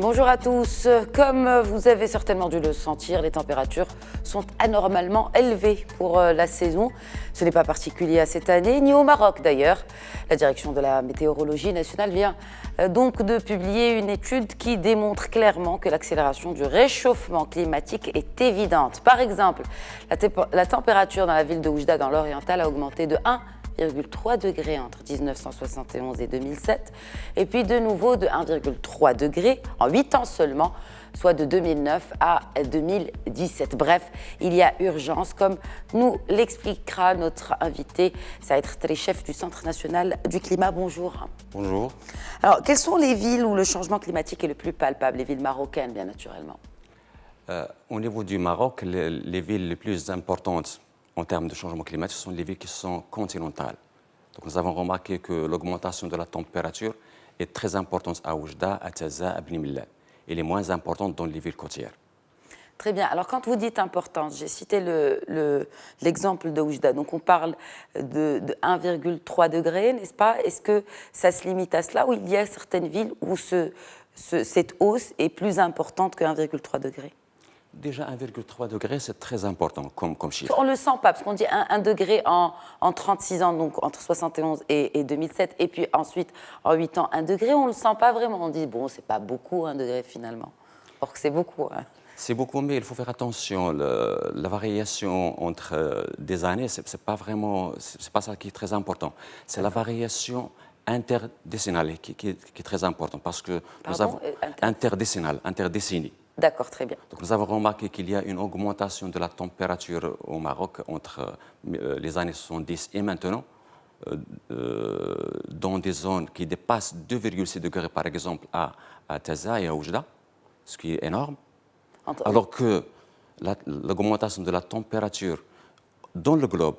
Bonjour à tous. Comme vous avez certainement dû le sentir, les températures sont anormalement élevées pour la saison. Ce n'est pas particulier à cette année, ni au Maroc d'ailleurs. La direction de la météorologie nationale vient donc de publier une étude qui démontre clairement que l'accélération du réchauffement climatique est évidente. Par exemple, la température dans la ville de Oujda, dans l'Oriental, a augmenté de 1,3 degrés entre 1971 et 2007, et puis de nouveau de 1,3 degrés en 8 ans seulement, soit de 2009 à 2017. Bref, il y a urgence, comme nous l'expliquera notre invité, Saïd Khtri, chef du Centre national du climat. Bonjour. Bonjour. Alors, quelles sont les villes où le changement climatique est le plus palpable? Les villes marocaines, bien naturellement. Au niveau du Maroc, les villes les plus importantes en termes de changement climatique sont les villes qui sont continentales. Donc, nous avons remarqué que l'augmentation de la température est très importante à Oujda, à Taza, à Bni Mellal. Elle est moins importante dans les villes côtières. Très bien. Alors, quand vous dites importante, j'ai cité l'exemple de Oujda. Donc, on parle de 1,3 degré, n'est-ce pas? Est-ce que ça se limite à cela ou il y a certaines villes où cette hausse est plus importante que 1,3 degré? Déjà, 1,3 degré, c'est très important comme chiffre. On ne le sent pas, parce qu'on dit 1 degré en 36 ans, donc entre 71 et 2007, et puis ensuite, en 8 ans, 1 degré, on ne le sent pas vraiment. On dit, bon, c'est pas beaucoup, 1 degré finalement. Or que c'est beaucoup. Hein. C'est beaucoup, mais il faut faire attention. La variation entre des années, c'est pas vraiment, c'est pas ça qui est très important. C'est la variation interdécennale qui est très importante, parce que nous avons interdécennale. D'accord, très bien. Donc, nous avons remarqué qu'il y a une augmentation de la température au Maroc entre les années 70 et maintenant, dans des zones qui dépassent 2,6 degrés, par exemple, à Taza et à Oujda, ce qui est énorme. Alors que l'augmentation de la température dans le globe,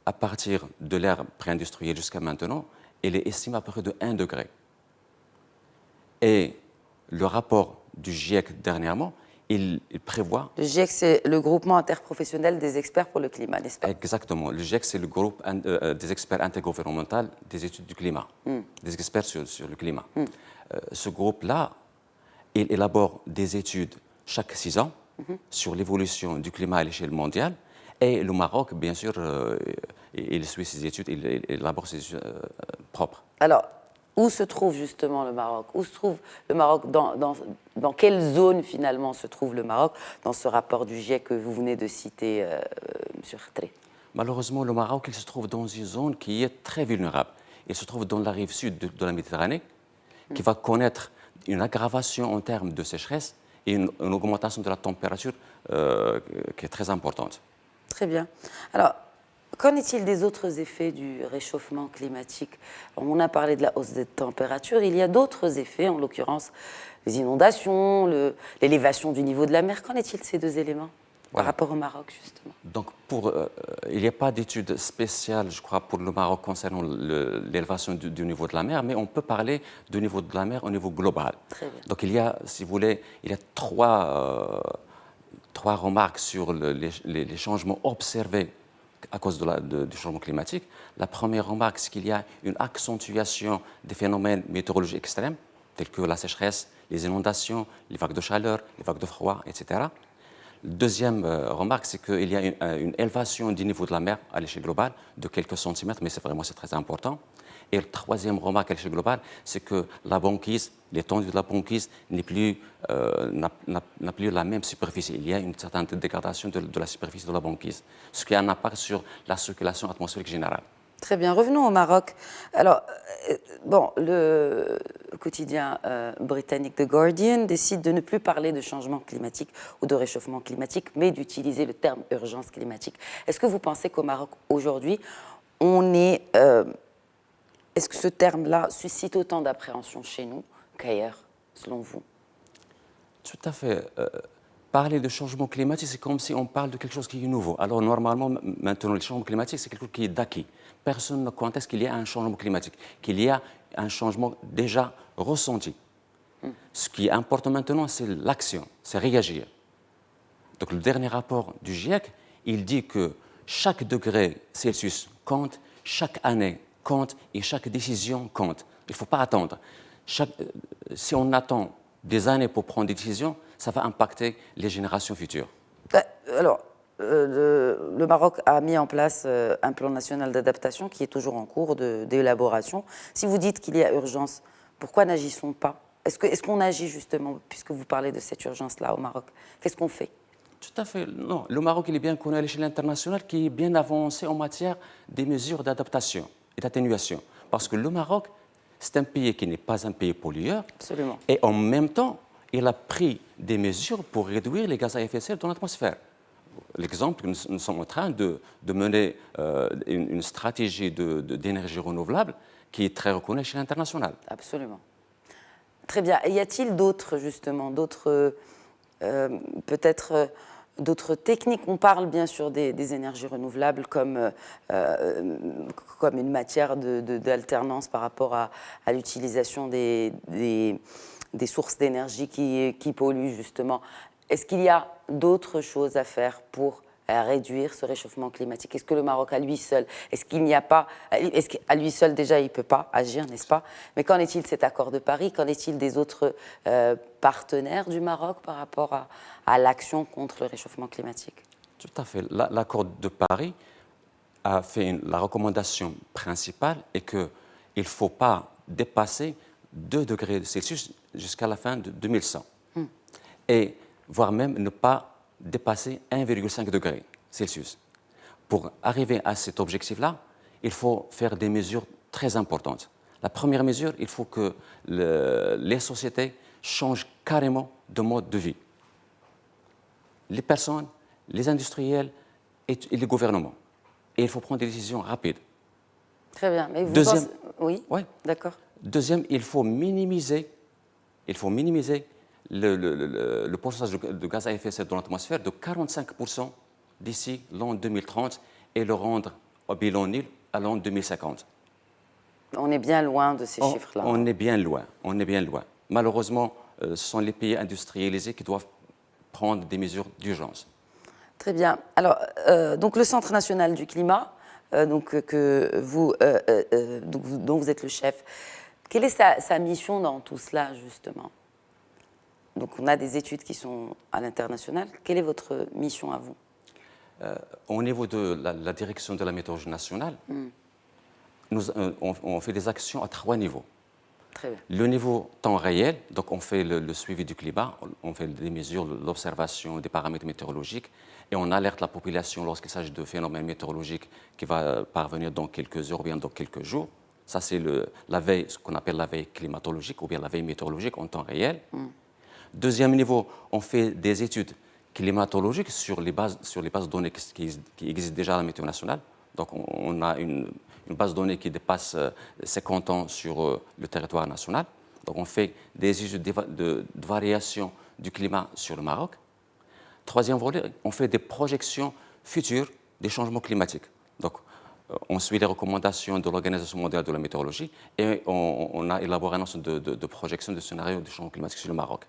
à partir de l'ère pré-industrielle jusqu'à maintenant, elle est estimée à peu près de 1 degré. Et le rapport du GIEC dernièrement, il prévoit... Le GIEC, c'est le groupement interprofessionnel des experts pour le climat, n'est-ce pas? Exactement. Le GIEC, c'est le groupe des experts intergouvernemental des études du climat, des experts sur le climat. Ce groupe-là, il élabore des études chaque 6 ans sur l'évolution du climat à l'échelle mondiale. Et le Maroc, bien sûr, il suit ces études, il élabore ses études propres. Alors, où se trouve justement le Maroc? Où se trouve le Maroc? Dans quelle zone finalement se trouve le Maroc dans ce rapport du GIEC que vous venez de citer, M. Khtri? Malheureusement, le Maroc, il se trouve dans une zone qui est très vulnérable. Il se trouve dans la rive sud de la Méditerranée, qui va connaître une aggravation en termes de sécheresse et une augmentation de la température qui est très importante. Très bien. Alors, qu'en est-il des autres effets du réchauffement climatique? On a parlé de la hausse des températures, il y a d'autres effets, en l'occurrence les inondations, l'élévation du niveau de la mer. Qu'en est-il de ces deux éléments par rapport au Maroc, justement? Donc, il n'y a pas d'études spéciales, je crois, pour le Maroc concernant l'élévation du niveau de la mer, mais on peut parler du niveau de la mer au niveau global. Très bien. Donc, il y a, si vous voulez, il y a trois remarques sur les changements observés à cause du changement climatique. La première remarque, c'est qu'il y a une accentuation des phénomènes météorologiques extrêmes, tels que la sécheresse, les inondations, les vagues de chaleur, les vagues de froid, etc. La deuxième remarque, c'est qu'il y a une élévation du niveau de la mer à l'échelle globale de quelques centimètres, mais c'est très important. Et la troisième remarque à l'échelle globale, c'est que la banquise, l'étendue de la banquise n'a plus la même superficie. Il y a une certaine dégradation de la superficie de la banquise, ce qui a un impact sur la circulation atmosphérique générale. Très bien. Revenons au Maroc. Alors, le quotidien britannique The Guardian décide de ne plus parler de changement climatique ou de réchauffement climatique, mais d'utiliser le terme urgence climatique. Est-ce que vous pensez qu'au Maroc, aujourd'hui, est-ce que ce terme-là suscite autant d'appréhension chez nous qu'ailleurs, selon vous? Tout à fait. Parler de changement climatique, c'est comme si on parle de quelque chose qui est nouveau. Alors, normalement, maintenant, le changement climatique, c'est quelque chose qui est d'acquis. Personne ne conteste qu'il y a un changement climatique, qu'il y a un changement déjà ressenti. Ce qui est important maintenant, c'est l'action, c'est réagir. Donc, le dernier rapport du GIEC, il dit que chaque degré Celsius compte, chaque année compte et chaque décision compte. Il ne faut pas attendre. Si on attend des années pour prendre des décisions, ça va impacter les générations futures. Alors, le Maroc a mis en place un plan national d'adaptation qui est toujours en cours d'élaboration. Si vous dites qu'il y a urgence, pourquoi n'agissons pas? Est-ce qu'on agit justement, puisque vous parlez de cette urgence-là au Maroc? Qu'est-ce qu'on fait? Tout à fait. Non, le Maroc il est bien connu à l'échelle internationale, qui est bien avancé en matière des mesures d'adaptation et d'atténuation. Parce que le Maroc, c'est un pays qui n'est pas un pays pollueur. Absolument. Et en même temps, il a pris des mesures pour réduire les gaz à effet de serre dans l'atmosphère. L'exemple, nous sommes en train de mener une stratégie d'énergie renouvelable qui est très reconnue à l'échelle internationale. Absolument. Très bien. Et y a-t-il d'autres, justement, peut-être d'autres techniques? On parle bien sûr des énergies renouvelables comme une matière d'alternance par rapport à l'utilisation des sources d'énergie qui polluent, justement. Est-ce qu'il y a d'autres choses à faire pour réduire ce réchauffement climatique? Est-ce que le Maroc, à lui seul, est-ce qu'à lui seul, déjà, il ne peut pas agir, n'est-ce pas? Mais qu'en est-il de cet accord de Paris? Qu'en est-il des autres partenaires du Maroc par rapport à l'action contre le réchauffement climatique? Tout à fait. L'accord de Paris a fait la recommandation principale est qu'il ne faut pas dépasser 2 degrés Celsius jusqu'à la fin de 2100. Et voire même ne pas dépasser 1,5 degré Celsius. Pour arriver à cet objectif-là, il faut faire des mesures très importantes. La première mesure, il faut que les sociétés changent carrément de mode de vie. Les personnes, les industriels et les gouvernements. Et il faut prendre des décisions rapides. Très bien. Mais vous Deuxième, oui, ouais. D'accord. Deuxième, il faut minimiser le pourcentage de gaz à effet de serre dans l'atmosphère de 45% d'ici l'an 2030 et le rendre au bilan nul à l'an 2050. On est bien loin de ces chiffres-là. On est bien loin, Malheureusement, ce sont les pays industrialisés qui doivent prendre des mesures d'urgence. Très bien. Alors, donc le Centre national du climat, dont vous êtes le chef, quelle est sa mission dans tout cela, justement? Donc, on a des études qui sont à l'international. Quelle est votre mission à vous? Au niveau de la direction de la météorologie nationale, on fait des actions à 3 niveaux. Très bien. Le niveau temps réel, donc on fait le suivi du climat, on fait des mesures, l'observation des paramètres météorologiques et on alerte la population lorsqu'il s'agit de phénomènes météorologiques qui vont parvenir dans quelques heures ou bien dans quelques jours. Ça, c'est la veille, ce qu'on appelle la veille climatologique ou bien la veille météorologique en temps réel. Deuxième niveau, on fait des études climatologiques sur les bases de données qui existent déjà à la météo nationale. Donc, on a une base de données qui dépasse 50 ans sur le territoire national. Donc, on fait des études de variation du climat sur le Maroc. Troisième volet, on fait des projections futures des changements climatiques. Donc, on suit les recommandations de l'Organisation mondiale de la météorologie et on a élaboré un ensemble de projections de scénarios de changement climatique sur le Maroc.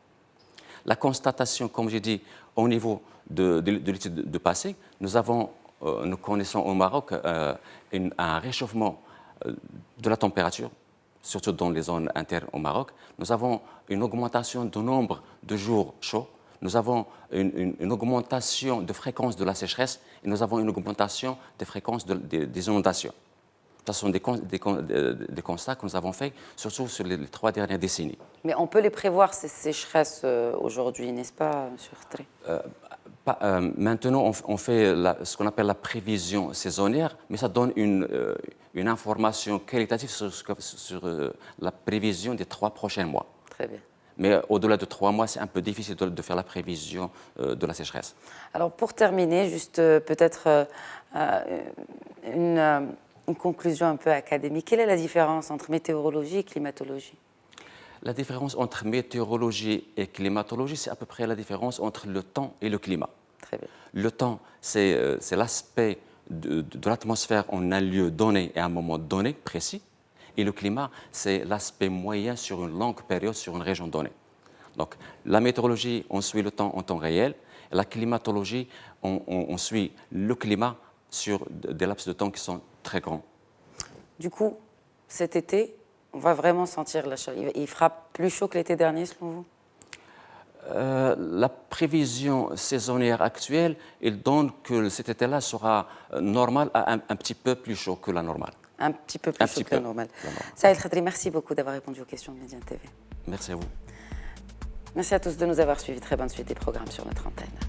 La constatation, comme j'ai dit, au niveau de l'étude de passé, nous connaissons au Maroc un réchauffement de la température, surtout dans les zones internes au Maroc. Nous avons une augmentation du nombre de jours chauds, nous avons une augmentation de fréquence de la sécheresse et nous avons une augmentation des fréquences des inondations. Ce sont des constats que nous avons faits, surtout sur les 3 dernières décennies. Mais on peut les prévoir, ces sécheresses, aujourd'hui, n'est-ce pas, M. Khatri? Maintenant, on fait ce qu'on appelle la prévision saisonnière, mais ça donne une information qualitative sur la prévision des 3 prochains mois. Très bien. Mais au-delà de 3 mois, c'est un peu difficile de faire la prévision de la sécheresse. Alors, pour terminer, juste peut-être une conclusion un peu académique. Quelle est la différence entre météorologie et climatologie? La différence entre météorologie et climatologie, c'est à peu près la différence entre le temps et le climat. Très bien. Le temps, c'est l'aspect de l'atmosphère en un lieu donné et à un moment donné, précis. Et le climat, c'est l'aspect moyen sur une longue période, sur une région donnée. Donc, la météorologie, on suit le temps en temps réel. La climatologie, on suit le climat sur des laps de temps qui sont très grands. Du coup, cet été, on va vraiment sentir la chaleur. Il fera plus chaud que l'été dernier, selon vous? La prévision saisonnière actuelle, il donne que cet été-là sera normal à un petit peu plus chaud que la normale. Un petit peu plus chaud que la normale. Saïd Khadri, merci beaucoup d'avoir répondu aux questions de Médine TV. Merci à vous. Merci à tous de nous avoir suivis. Très bonne suite des programmes sur notre antenne.